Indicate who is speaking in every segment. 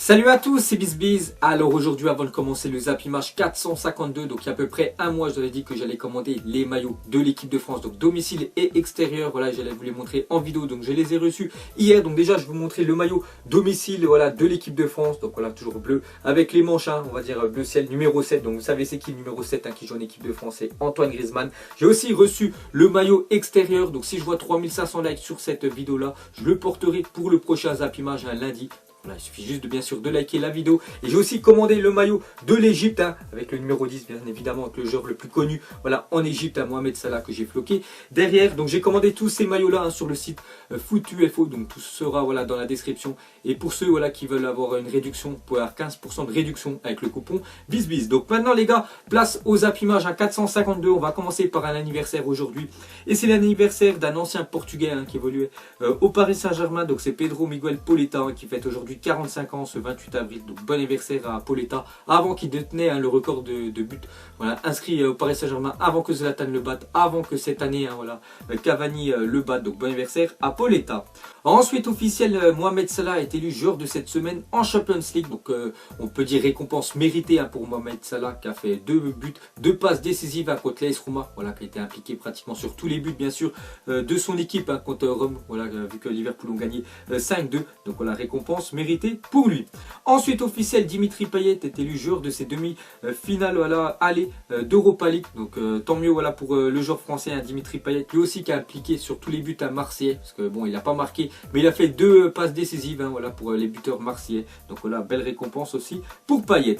Speaker 1: Salut à tous, c'est BizBiz. Alors aujourd'hui, avant de commencer le Zap Image 452, donc il y a à peu près un mois, je vous avais dit que j'allais commander les maillots de l'équipe de France, donc domicile et extérieur. Voilà, j'allais vous les montrer en vidéo, donc je les ai reçus hier. Donc déjà, je vais vous montrer le maillot domicile, voilà, de l'équipe de France. Donc voilà, toujours bleu avec les manches, on va dire bleu ciel numéro 7. Donc vous savez c'est qui le numéro 7 qui joue en équipe de France, c'est Antoine Griezmann. J'ai aussi reçu le maillot extérieur. Donc si je vois 3500 likes sur cette vidéo là, je le porterai pour le prochain Zap Image lundi. Voilà, il suffit juste de bien sûr de liker la vidéo. Et j'ai aussi commandé le maillot de l'Égypte avec le numéro 10 bien évidemment, avec le joueur le plus connu voilà, en Égypte, Mohamed Salah, que j'ai floqué derrière. Donc j'ai commandé tous ces maillots là sur le site FootUFO, donc tout sera voilà, dans la description. Et pour ceux voilà, qui veulent avoir une réduction, vous pouvez avoir 15% de réduction avec le coupon BizBiz. Donc maintenant les gars, place aux Zap Image à 452. On va commencer par un anniversaire aujourd'hui. Et c'est l'anniversaire d'un ancien Portugais qui évoluait au Paris Saint-Germain. Donc c'est Pedro Miguel Poletta qui fête aujourd'hui 45 ans ce 28 avril, donc bon anniversaire à Poletta, avant qu'il détenait le record de buts voilà, inscrit au Paris Saint-Germain, avant que Zlatan le batte, avant que cette année voilà, Cavani le batte, donc bon anniversaire à Poletta. Ensuite officiel, Mohamed Salah est élu joueur de cette semaine en Champions League, donc on peut dire récompense méritée pour Mohamed Salah qui a fait 2 buts, 2 passes décisives contre l'AS Roma, voilà, qui a été impliqué pratiquement sur tous les buts bien sûr de son équipe contre Rome, voilà, vu que Liverpool ont gagné 5-2, donc voilà, récompense méritée pour lui. Ensuite officiel, Dimitri Payet est élu joueur de ces demi-finales voilà, aller d'Europa League, donc tant mieux voilà, pour le joueur français Dimitri Payet, lui aussi qui a impliqué sur tous les buts à Marseille, parce que bon il n'a pas marqué, mais il a fait 2 passes décisives voilà, pour les buteurs marseillais, donc voilà, belle récompense aussi pour Payet.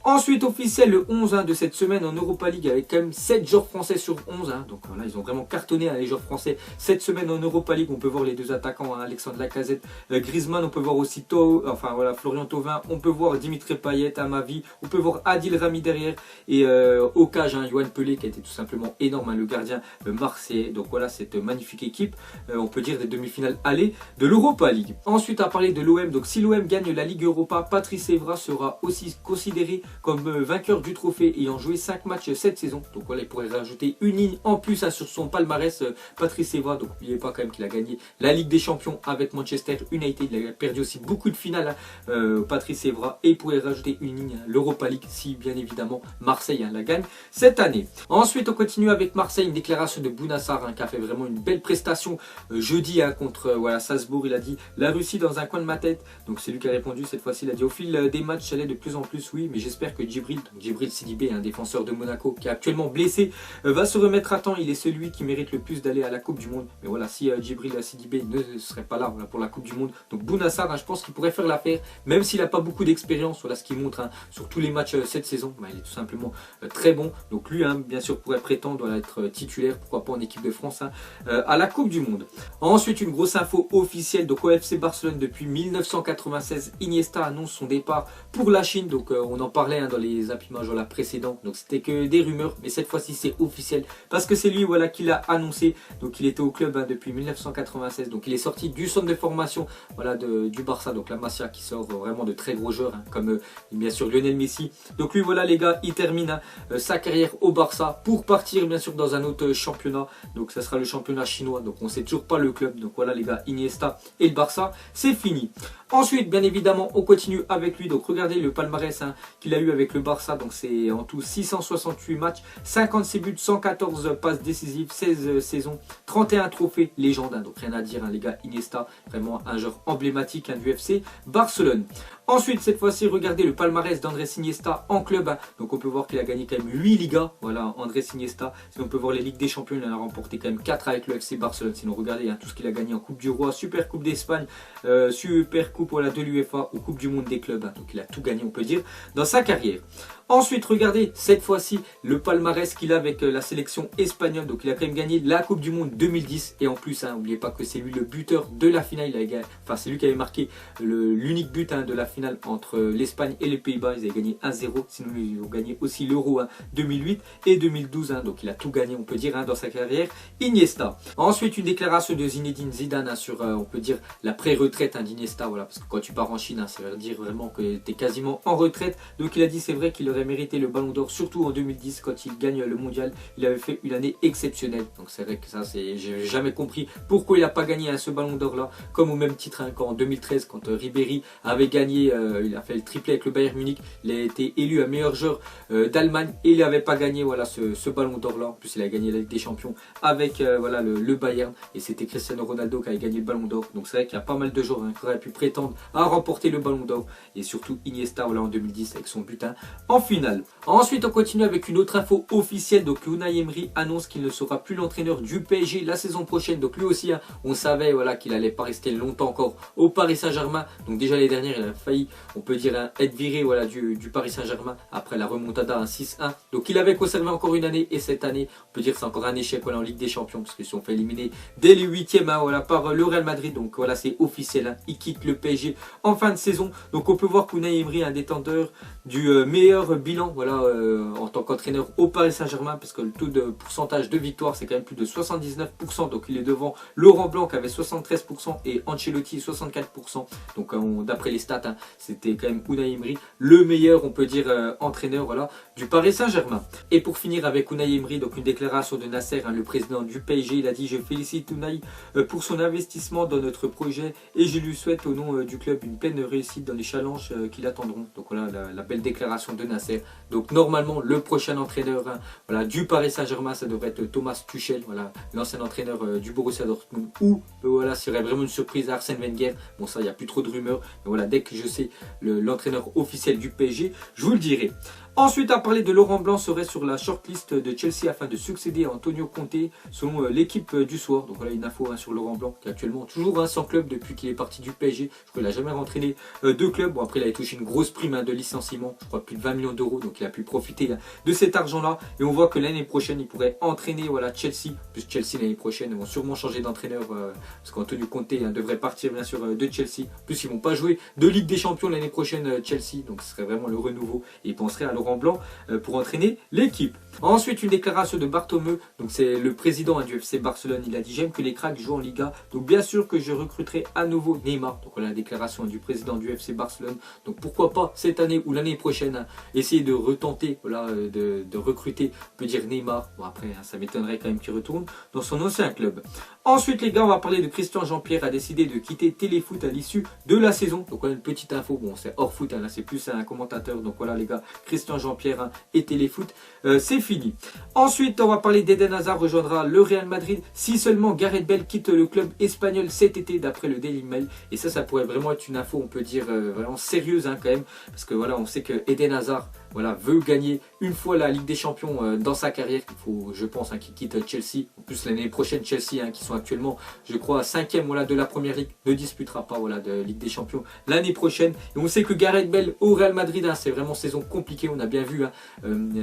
Speaker 1: Ensuite officiel, le 11 de cette semaine en Europa League avec quand même 7 joueurs français sur 11. Donc voilà, ils ont vraiment cartonné les joueurs français cette semaine en Europa League. On peut voir les 2 attaquants, Alexandre Lacazette, Griezmann. On peut voir aussi voilà, Florian Thauvin. On peut voir Dimitri Payet, Amavi. On peut voir Adil Rami derrière. Et au cage, Yoann Pelé qui a été tout simplement énorme, le gardien marseillais. Donc voilà, cette magnifique équipe, on peut dire des demi-finales aller de l'Europa League. Ensuite, à parler de l'OM. Donc si l'OM gagne la Ligue Europa, Patrice Evra sera aussi considéré comme vainqueur du trophée ayant joué 5 matchs cette saison. Donc voilà, il pourrait rajouter une ligne en plus sur son palmarès, Patrice Evra. Donc n'oubliez pas quand même qu'il a gagné la Ligue des Champions avec Manchester United. Il a perdu aussi beaucoup de finales, Patrice Evra, et il pourrait rajouter une ligne l'Europa League si bien évidemment Marseille la gagne cette année. Ensuite on continue avec Marseille, une déclaration de Bouna Sarr qui a fait vraiment une belle prestation jeudi contre voilà, Salzbourg. Il a dit la Russie dans un coin de ma tête. Donc c'est lui qui a répondu cette fois-ci. Il a dit au fil des matchs ça allait de plus en plus, oui, mais j'espère que Djibril Sidibé, un défenseur de Monaco qui est actuellement blessé, va se remettre à temps. Il est celui qui mérite le plus d'aller à la Coupe du Monde. Mais voilà, si Djibril Sidibé ne serait pas là voilà, pour la Coupe du Monde, donc Bouna Sarr, je pense qu'il pourrait faire l'affaire, même s'il n'a pas beaucoup d'expérience. Voilà ce qu'il montre sur tous les matchs cette saison. Il est tout simplement très bon. Donc lui, bien sûr, pourrait prétendre être titulaire, pourquoi pas en équipe de France à la Coupe du Monde. Ensuite, une grosse info officielle. Donc au FC Barcelone, depuis 1996, Iniesta annonce son départ pour la Chine. Donc on en parlait dans les Zap Images précédents, donc c'était que des rumeurs, mais cette fois-ci c'est officiel parce que c'est lui voilà qui l'a annoncé. Donc il était au club depuis 1996, donc il est sorti du centre de formation voilà du Barça, donc la Masia, qui sort vraiment de très gros joueurs comme bien sûr Lionel Messi. Donc lui voilà les gars, il termine sa carrière au Barça pour partir bien sûr dans un autre championnat, donc ça sera le championnat chinois. Donc on sait toujours pas le club. Donc voilà les gars, Iniesta et le Barça, c'est fini. Ensuite bien évidemment on continue avec lui. Donc regardez le palmarès qu'il a eu avec le Barça. Donc c'est en tout 668 matchs, 56 buts, 114 passes décisives, 16 saisons, 31 trophées, légende. Donc rien à dire les gars, Iniesta, vraiment un joueur emblématique du FC Barcelone. Ensuite cette fois-ci regardez le palmarès d'Andrés Iniesta en club. Donc on peut voir qu'il a gagné quand même 8 Ligas, voilà Andrés Iniesta. Sinon on peut voir les Ligues des Champions, il en a remporté quand même 4 avec le FC Barcelone. Sinon regardez tout ce qu'il a gagné en Coupe du Roi, Super Coupe d'Espagne, Super Coupe voilà, de l'UEFA ou Coupe du Monde des clubs. Donc il a tout gagné on peut dire dans sa carrière. Ensuite regardez cette fois-ci le palmarès qu'il a avec la sélection espagnole. Donc il a quand même gagné la Coupe du Monde 2010 et en plus n'oubliez pas que c'est lui le buteur de la finale. Enfin c'est lui qui avait marqué l'unique but de la finale entre l'Espagne et les Pays-Bas. Ils avaient gagné 1-0, sinon ils ont gagné aussi l'Euro 2008 et 2012. Donc il a tout gagné on peut dire dans sa carrière Iniesta. Ensuite une déclaration de Zinedine Zidane sur on peut dire la pré-retraite d'Iniesta. Voilà, parce que quand tu pars en Chine ça veut dire vraiment que tu es quasiment en retraite. Donc il a dit c'est vrai qu'il aurait mérité le ballon d'or, surtout en 2010 quand il gagne le mondial. Il avait fait une année exceptionnelle. Donc c'est vrai que ça, j'ai jamais compris pourquoi il n'a pas gagné ce ballon d'or là, comme au même titre qu'en 2013 quand Ribéry avait gagné il a fait le triplé avec le Bayern Munich. Il a été élu à meilleur joueur d'Allemagne et il n'avait pas gagné voilà, ce ballon d'or là. En plus il a gagné la Ligue des Champions avec voilà, le Bayern et c'était Cristiano Ronaldo qui avait gagné le ballon d'or. Donc c'est vrai qu'il y a pas mal de joueurs qui auraient pu prétendre à remporter le ballon d'or et surtout Iniesta voilà, en 2010 avec son butin en finale. Ensuite on continue avec une autre info officielle. Donc Unai Emery annonce qu'il ne sera plus l'entraîneur du PSG la saison prochaine. Donc lui aussi hein, on savait voilà, qu'il n'allait pas rester longtemps encore au Paris Saint-Germain. Donc déjà l'année dernière il a failli, on peut dire, hein, être viré voilà, du Paris Saint-Germain après la remontada 6-1. Donc il avait conservé encore une année et cette année on peut dire c'est encore un échec voilà, en Ligue des Champions parce qu'ils se sont fait éliminer dès les 8e hein, voilà, par le Real Madrid. Donc voilà c'est officiel, hein, il quitte le PSG en fin de saison. Donc on peut voir qu'Unai Emery est un détenteur du meilleur bilan voilà, en tant qu'entraîneur au Paris Saint-Germain parce que le taux de pourcentage de victoire c'est quand même plus de 79%. Donc il est devant Laurent Blanc qui avait 73% et Ancelotti 64%. Donc d'après les stats hein, c'était quand même Unai Emery le meilleur on peut dire entraîneur voilà, du Paris Saint-Germain. Et pour finir avec Unai Emery, donc une déclaration de Nasser, hein, le président du PSG, il a dit: je félicite Unai pour son investissement dans notre projet et je lui souhaite au nom du club une pleine réussite dans les challenges qui l'attendront. Donc voilà la belle déclaration de Nasser. Donc normalement le prochain entraîneur hein, voilà, du Paris Saint-Germain ça devrait être Thomas Tuchel, voilà, l'ancien entraîneur du Borussia Dortmund, ou voilà, s'il y aurait vraiment une surprise à Arsène Wenger. Bon ça il n'y a plus trop de rumeurs, mais voilà, dès que je sais l'entraîneur officiel du PSG, je vous le dirai. Ensuite, à parler de Laurent Blanc serait sur la shortlist de Chelsea afin de succéder à Antonio Conte selon l'équipe du soir. Donc voilà une info hein, sur Laurent Blanc qui est actuellement toujours hein, sans club depuis qu'il est parti du PSG. Je crois qu'il n'a jamais entraîné deux clubs. Bon après il a touché une grosse prime hein, de licenciement, je crois plus de 20 millions d'euros. Donc il a pu profiter hein, de cet argent là. Et on voit que l'année prochaine il pourrait entraîner voilà, Chelsea. Plus Chelsea l'année prochaine ils vont sûrement changer d'entraîneur parce qu'Antonio Conte hein, devrait partir bien sûr de Chelsea. Plus ils vont pas jouer de Ligue des Champions l'année prochaine Chelsea. Donc ce serait vraiment le renouveau et il penserait à Laurent Blanc pour entraîner l'équipe. Ensuite une déclaration de Bartomeu, donc c'est le président hein, du FC Barcelone. Il a dit: j'aime que les cracks jouent en Liga, donc bien sûr que je recruterai à nouveau Neymar. Donc voilà la déclaration du président du FC Barcelone. Donc pourquoi pas cette année ou l'année prochaine hein, essayer de retenter voilà, de recruter, on peut dire Neymar. Bon après hein, ça m'étonnerait quand même qu'il retourne dans son ancien club. Ensuite les gars on va parler de Christian Jean-Pierre a décidé de quitter Téléfoot à l'issue de la saison. Donc voilà une petite info, bon c'est hors foot hein, là c'est plus un commentateur. Donc voilà les gars, Christian Jean-Pierre hein, et Téléfoot c'est fini. Ensuite on va parler d'Eden Hazard rejoindra le Real Madrid si seulement Gareth Bale quitte le club espagnol cet été d'après le Daily Mail. Et ça pourrait vraiment être une info on peut dire vraiment sérieuse hein, quand même, parce que voilà on sait que Eden Hazard voilà, veut gagner une fois la Ligue des Champions dans sa carrière. Il faut, je pense, hein, qu'il quitte Chelsea. En plus, l'année prochaine, Chelsea, hein, qui sont actuellement, je crois, 5e voilà, de la Première Ligue, ne disputera pas voilà, de Ligue des Champions l'année prochaine. Et on sait que Gareth Bale au Real Madrid, hein, c'est vraiment saison compliquée. On a bien vu, hein,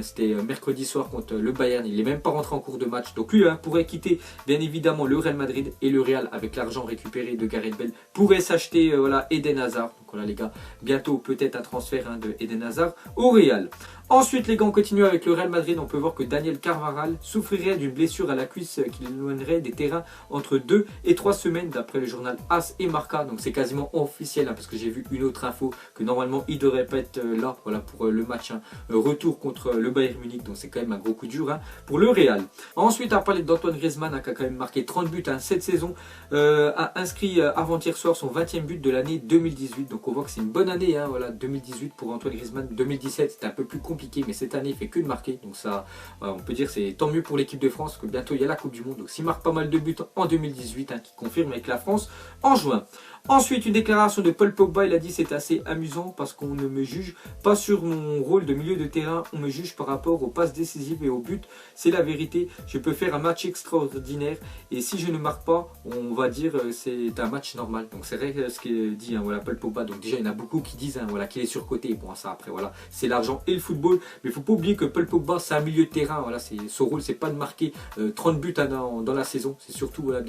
Speaker 1: c'était mercredi soir contre le Bayern. Il n'est même pas rentré en cours de match. Donc lui hein, pourrait quitter, bien évidemment, le Real Madrid. Et le Real, avec l'argent récupéré de Gareth Bale, pourrait s'acheter voilà, Eden Hazard. Donc voilà, les gars, bientôt peut-être un transfert hein, de Eden Hazard au Real. Ensuite les gars on continue avec le Real Madrid. On peut voir que Daniel Carvajal souffrirait d'une blessure à la cuisse qui l'éloignerait des terrains entre 2 et 3 semaines d'après le journal AS et Marca. Donc c'est quasiment officiel hein, parce que j'ai vu une autre info que normalement il devrait pas être là voilà, pour le match hein, retour contre le Bayern Munich. Donc c'est quand même un gros coup dur hein, pour le Real. Ensuite à parler d'Antoine Griezmann hein, qui a quand même marqué 30 buts hein, cette saison, a inscrit avant-hier soir son 20e but de l'année 2018. Donc on voit que c'est une bonne année hein, voilà, 2018 pour Antoine Griezmann. 2017 c'était un peu plus compliqué, mais cette année il fait que de marquer, donc ça on peut dire c'est tant mieux pour l'équipe de France que bientôt il y a la Coupe du Monde. Donc s'il marque pas mal de buts en 2018 hein, qui confirme avec la France en juin. Ensuite une déclaration de Paul Pogba, il a dit: c'est assez amusant parce qu'on ne me juge pas sur mon rôle de milieu de terrain, on me juge par rapport aux passes décisives et aux buts, c'est la vérité, je peux faire un match extraordinaire et si je ne marque pas on va dire c'est un match normal. Donc c'est vrai ce qu'il dit hein, voilà, Paul Pogba. Donc déjà il y en a beaucoup qui disent hein, voilà, qu'il est surcoté. Bon ça après voilà c'est l'argent et le football, mais il ne faut pas oublier que Paul Pogba c'est un milieu de terrain, voilà, son rôle c'est pas de marquer 30 buts hein, dans la saison, c'est surtout voilà,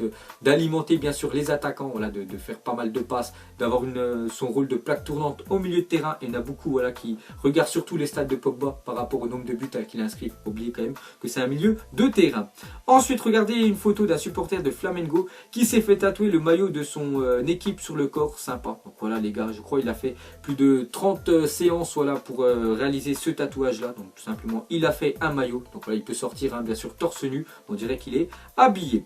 Speaker 1: d'alimenter bien sûr les attaquants, voilà, de faire pas mal de passes, d'avoir son rôle de plaque tournante au milieu de terrain. Et il y en a beaucoup voilà, qui regardent surtout les stats de Pogba par rapport au nombre de buts qu'il inscrit. Oubliez quand même que c'est un milieu de terrain. Ensuite regardez une photo d'un supporter de Flamengo qui s'est fait tatouer le maillot de son équipe sur le corps, sympa. Donc voilà les gars, je crois il a fait plus de 30 séances voilà, pour réaliser ce tatouage là. Donc tout simplement il a fait un maillot, donc voilà il peut sortir hein, bien sûr torse nu, on dirait qu'il est habillé.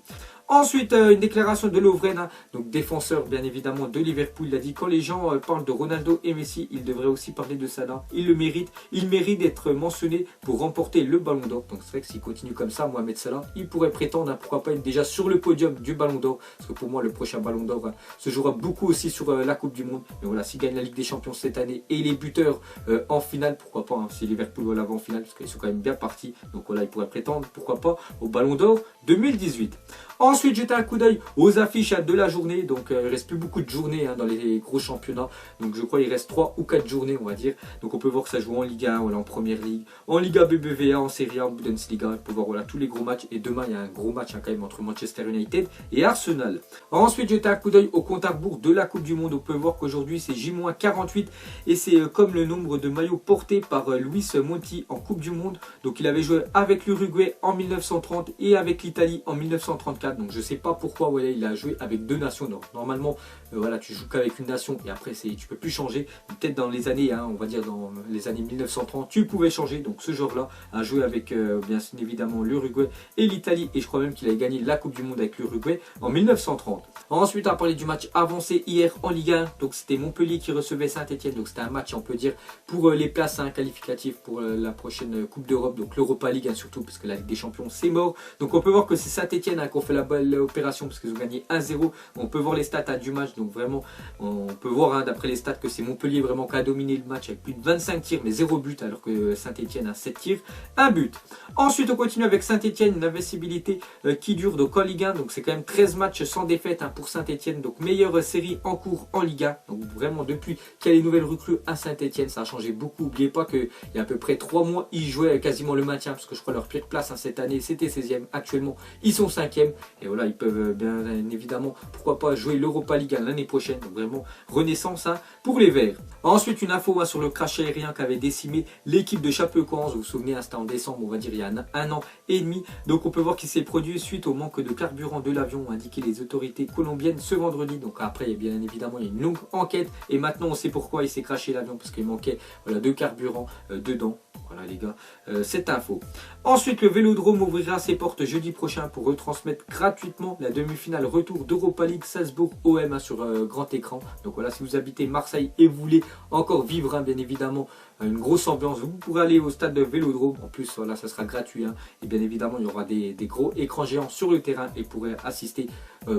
Speaker 1: Ensuite, une déclaration de Lovren, hein, donc défenseur bien évidemment de Liverpool. Il a dit: quand les gens parlent de Ronaldo et Messi, ils devraient aussi parler de Salah. Il le mérite. Il mérite d'être mentionné pour remporter le Ballon d'Or. Donc c'est vrai que s'il continue comme ça, Mohamed Salah, il pourrait prétendre, hein, pourquoi pas être déjà sur le podium du Ballon d'Or. Parce que pour moi, le prochain Ballon d'Or se jouera beaucoup aussi sur la Coupe du Monde. Mais voilà, s'il gagne la Ligue des Champions cette année et les buteurs en finale, pourquoi pas, hein, si Liverpool va l'avoir en finale, parce qu'ils sont quand même bien partis. Donc voilà, il pourrait prétendre, pourquoi pas, au Ballon d'Or 2018. Ensuite, jetez un coup d'œil aux affiches de la journée. Donc, il ne reste plus beaucoup de journées, hein, dans les gros championnats. Donc, je crois qu'il reste 3 ou 4 journées, on va dire. Donc, on peut voir que ça joue en Ligue 1, voilà, en Première Ligue, en Liga BBVA, en Serie A, en Bundesliga. On peut voir, voilà, tous les gros matchs. Et demain, il y a un gros match, hein, quand même, entre Manchester United et Arsenal. Ensuite, jetez un coup d'œil au compte à rebours de la Coupe du Monde. On peut voir qu'aujourd'hui, c'est J-48. Et c'est comme le nombre de maillots portés par Luis Monti en Coupe du Monde. Donc, il avait joué avec l'Uruguay en 1930 et avec l'Italie en 1934. Donc, je ne sais pas pourquoi, voilà, il a joué avec 2 nations. Donc, normalement, voilà, tu joues qu'avec une nation et après, tu ne peux plus changer. Peut-être dans les années, hein, on va dire dans les années 1930, tu pouvais changer. Donc, ce joueur-là a joué avec, bien évidemment, l'Uruguay et l'Italie. Et je crois même qu'il a gagné la Coupe du Monde avec l'Uruguay en 1930. Ensuite, on a parlé du match avancé hier en Ligue 1. Donc, c'était Montpellier qui recevait Saint-Etienne. Donc, c'était un match, on peut dire, pour les places, hein, qualificatives pour la prochaine Coupe d'Europe. Donc, l'Europa League, hein, surtout, parce que la Ligue des Champions, c'est mort. Donc, on peut voir que c'est Saint-Etienne, hein, qui ont fait la belle opération parce qu'ils ont gagné 1-0. On peut voir les stats, hein, du match. Donc, vraiment, on peut voir, hein, d'après les stats, que c'est Montpellier vraiment qui a dominé le match avec plus de 25 tirs, mais 0 but, alors que Saint-Etienne a 7 tirs, 1 but. Ensuite, on continue avec Saint-Etienne, une invincibilité qui dure donc en Ligue 1. Donc, c'est quand même 13 matchs sans défaite, hein, pour Saint-Etienne. Donc, meilleure série en cours en Ligue 1. Donc, vraiment, depuis qu'il y a les nouvelles recrues à Saint-Etienne, ça a changé beaucoup. N'oubliez pas qu'il y a à peu près 3 mois, ils jouaient quasiment le maintien, parce que je crois leur pire place, hein, cette année, c'était 16e. Actuellement, ils sont 5e. Et voilà, ils peuvent bien évidemment, pourquoi pas, jouer l'Europa League l'année prochaine. Donc, vraiment, renaissance, hein, pour les Verts. Ensuite, une info, hein, sur le crash aérien qui avait décimé l'équipe de Chapecoense. Vous vous souvenez, hein, c'était en décembre, on va dire, il y a un an et demi. Donc, on peut voir qu'il s'est produit suite au manque de carburant de l'avion, ont indiqué les autorités colombiennes ce vendredi. Donc, après, bien évidemment, il y a une longue enquête. Et maintenant, on sait pourquoi il s'est crashé l'avion, parce qu'il manquait, voilà, de carburant dedans. Voilà, les gars, cette info. Ensuite, le Vélodrome ouvrira ses portes jeudi prochain pour retransmettre gratuitement la demi-finale retour d'Europa League Salzbourg-OM, hein, sur grand écran. Donc voilà, si vous habitez Marseille et vous voulez encore vivre, hein, bien évidemment, une grosse ambiance, vous pourrez aller au stade de Vélodrome. En plus, voilà, ça sera gratuit, hein. Et bien évidemment, il y aura des gros écrans géants sur le terrain et pourrez assister,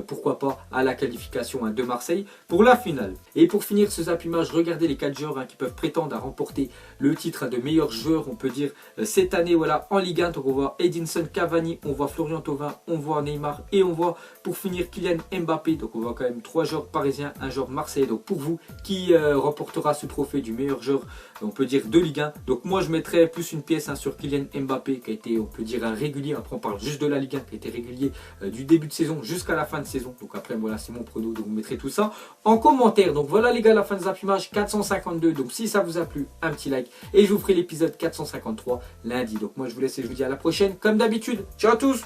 Speaker 1: pourquoi pas, à la qualification, hein, de Marseille pour la finale. Et pour finir ce Zap Image, regardez les 4 joueurs, hein, qui peuvent prétendre à remporter le titre, hein, de meilleur joueur, on peut dire, cette année, voilà, en Ligue 1. Donc on voit Edinson Cavani, on voit Florian Thauvin, on voit Neymar et on voit, pour finir, Kylian Mbappé. Donc on voit quand même 3 joueurs parisiens, un joueur marseillais. Donc pour vous, qui remportera ce trophée du meilleur joueur, on peut dire, de Ligue 1? Donc moi, je mettrais plus une pièce, hein, sur Kylian Mbappé, qui a été, on peut dire, un régulier. Après, on parle juste de la Ligue 1, qui a été régulier du début de saison jusqu'à la fin de saison. Donc après, voilà, c'est mon prono. Donc vous mettrez tout ça en commentaire. Donc voilà, les gars, la fin de Zap Image 452. Donc si ça vous a plu, un petit like. Et je vous ferai l'épisode 453 lundi. Donc moi, je vous laisse et je vous dis à la prochaine, comme d'habitude. Ciao à tous!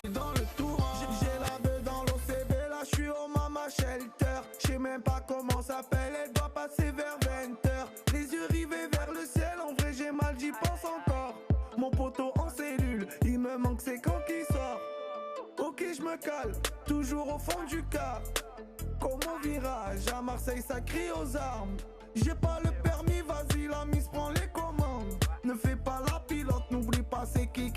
Speaker 2: Je sais même pas comment s'appelle, elle doit passer vers 20h. Les yeux rivés vers le ciel, en vrai j'ai mal, j'y pense encore. Mon poteau en cellule, il me manque c'est quand qu'il sort. Ok je me cale, toujours au fond du car. Comme au virage, à Marseille ça crie aux armes. J'ai pas le permis, vas-y la mise prend les commandes. Ne fais pas la pilote, n'oublie pas c'est qui